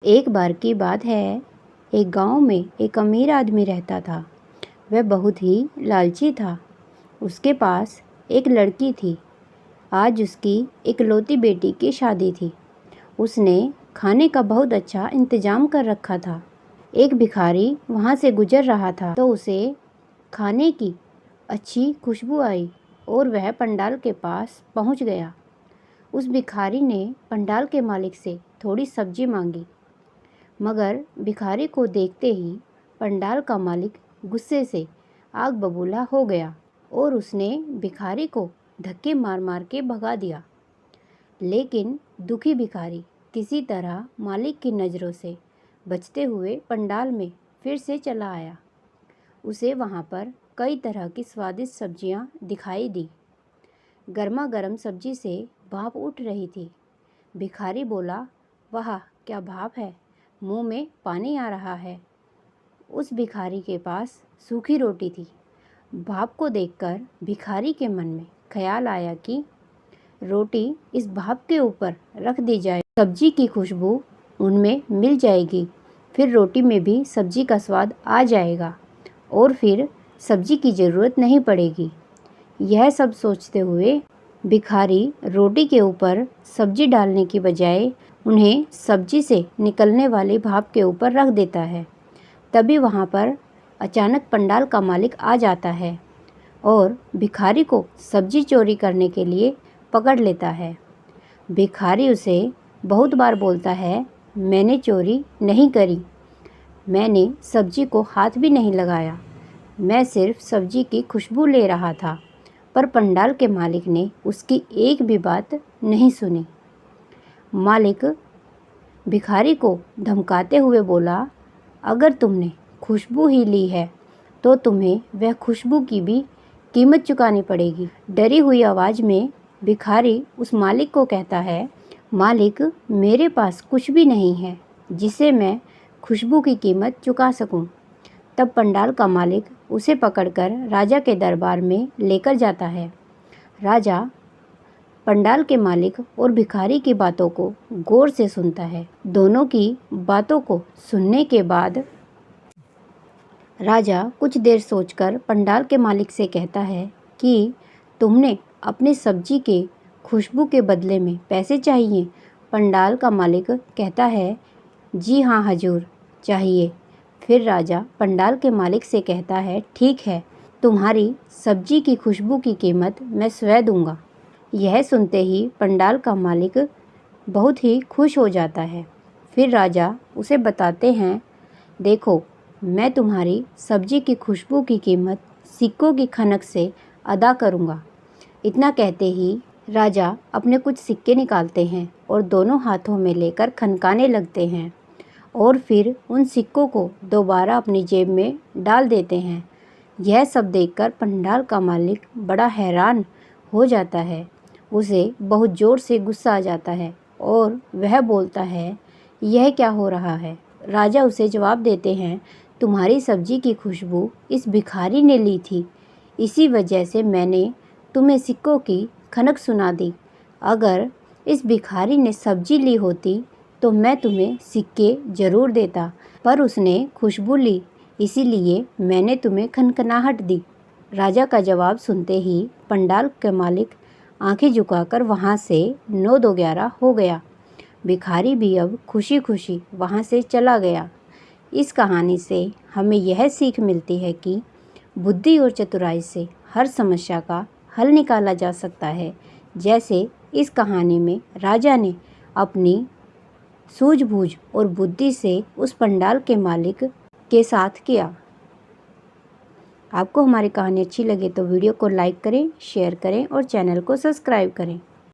एक बार की बात है, एक गांव में एक अमीर आदमी रहता था। वह बहुत ही लालची था। उसके पास एक लड़की थी। आज उसकी इकलौती बेटी की शादी थी। उसने खाने का बहुत अच्छा इंतजाम कर रखा था। एक भिखारी वहाँ से गुजर रहा था तो उसे खाने की अच्छी खुशबू आई और वह पंडाल के पास पहुँच गया। उस भिखारी ने पंडाल के मालिक से थोड़ी सब्जी मांगी, मगर भिखारी को देखते ही पंडाल का मालिक गुस्से से आग बबूला हो गया और उसने भिखारी को धक्के मार मार के भगा दिया। लेकिन दुखी भिखारी किसी तरह मालिक की नज़रों से बचते हुए पंडाल में फिर से चला आया। उसे वहाँ पर कई तरह की स्वादिष्ट सब्जियाँ दिखाई दी। गर्मा गर्म सब्जी से भाप उठ रही थी। भिखारी बोला, वाह क्या भाप है, मुंह में पानी आ रहा है। उस भिखारी के पास सूखी रोटी थी। भाप को देखकर भिखारी के मन में ख्याल आया कि रोटी इस भाप के ऊपर रख दी जाए, सब्जी की खुशबू उनमें मिल जाएगी, फिर रोटी में भी सब्जी का स्वाद आ जाएगा और फिर सब्जी की ज़रूरत नहीं पड़ेगी। यह सब सोचते हुए भिखारी रोटी के ऊपर सब्जी डालने की बजाय उन्हें सब्जी से निकलने वाले भाप के ऊपर रख देता है। तभी वहाँ पर अचानक पंडाल का मालिक आ जाता है और भिखारी को सब्जी चोरी करने के लिए पकड़ लेता है। भिखारी उसे बहुत बार बोलता है, मैंने चोरी नहीं करी, मैंने सब्जी को हाथ भी नहीं लगाया, मैं सिर्फ सब्जी की खुशबू ले रहा था। पर पंडाल के मालिक ने उसकी एक भी बात नहीं सुनी। मालिक भिखारी को धमकाते हुए बोला, अगर तुमने खुशबू ही ली है तो तुम्हें वह खुशबू की भी कीमत चुकानी पड़ेगी। डरी हुई आवाज़ में भिखारी उस मालिक को कहता है, मालिक मेरे पास कुछ भी नहीं है जिसे मैं खुशबू की कीमत चुका सकूं। तब पंडाल का मालिक उसे पकड़कर राजा के दरबार में लेकर जाता है। राजा पंडाल के मालिक और भिखारी की बातों को गौर से सुनता है। दोनों की बातों को सुनने के बाद राजा कुछ देर सोचकर पंडाल के मालिक से कहता है कि तुमने अपने सब्जी के खुशबू के बदले में पैसे चाहिए। पंडाल का मालिक कहता है, जी हाँ हजूर, चाहिए। फिर राजा पंडाल के मालिक से कहता है, ठीक है, तुम्हारी सब्जी की खुशबू की कीमत मैं स्वयं दूंगा। यह सुनते ही पंडाल का मालिक बहुत ही खुश हो जाता है। फिर राजा उसे बताते हैं, देखो मैं तुम्हारी सब्जी की खुशबू की कीमत सिक्कों की खनक से अदा करूंगा। इतना कहते ही राजा अपने कुछ सिक्के निकालते हैं और दोनों हाथों में लेकर खनकाने लगते हैं और फिर उन सिक्कों को दोबारा अपनी जेब में डाल देते हैं। यह सब देखकर पंडाल का मालिक बड़ा हैरान हो जाता है। उसे बहुत ज़ोर से गुस्सा आ जाता है और वह बोलता है, यह क्या हो रहा है। राजा उसे जवाब देते हैं, तुम्हारी सब्जी की खुशबू इस भिखारी ने ली थी, इसी वजह से मैंने तुम्हें सिक्कों की खनक सुना दी। अगर इस भिखारी ने सब्जी ली होती तो मैं तुम्हें सिक्के ज़रूर देता, पर उसने खुशबू ली, इसीलिए मैंने तुम्हें खनखनाहट दी। राजा का जवाब सुनते ही पंडाल के मालिक आंखें झुकाकर वहाँ से 9-2-11 हो गया। भिखारी भी अब खुशी खुशी वहाँ से चला गया। इस कहानी से हमें यह सीख मिलती है कि बुद्धि और चतुराई से हर समस्या का हल निकाला जा सकता है। जैसे इस कहानी में राजा ने अपनी सूझबूझ और बुद्धि से उस पंडाल के मालिक के साथ किया। आपको हमारी कहानी अच्छी लगे तो वीडियो को लाइक करें, शेयर करें और चैनल को सब्सक्राइब करें।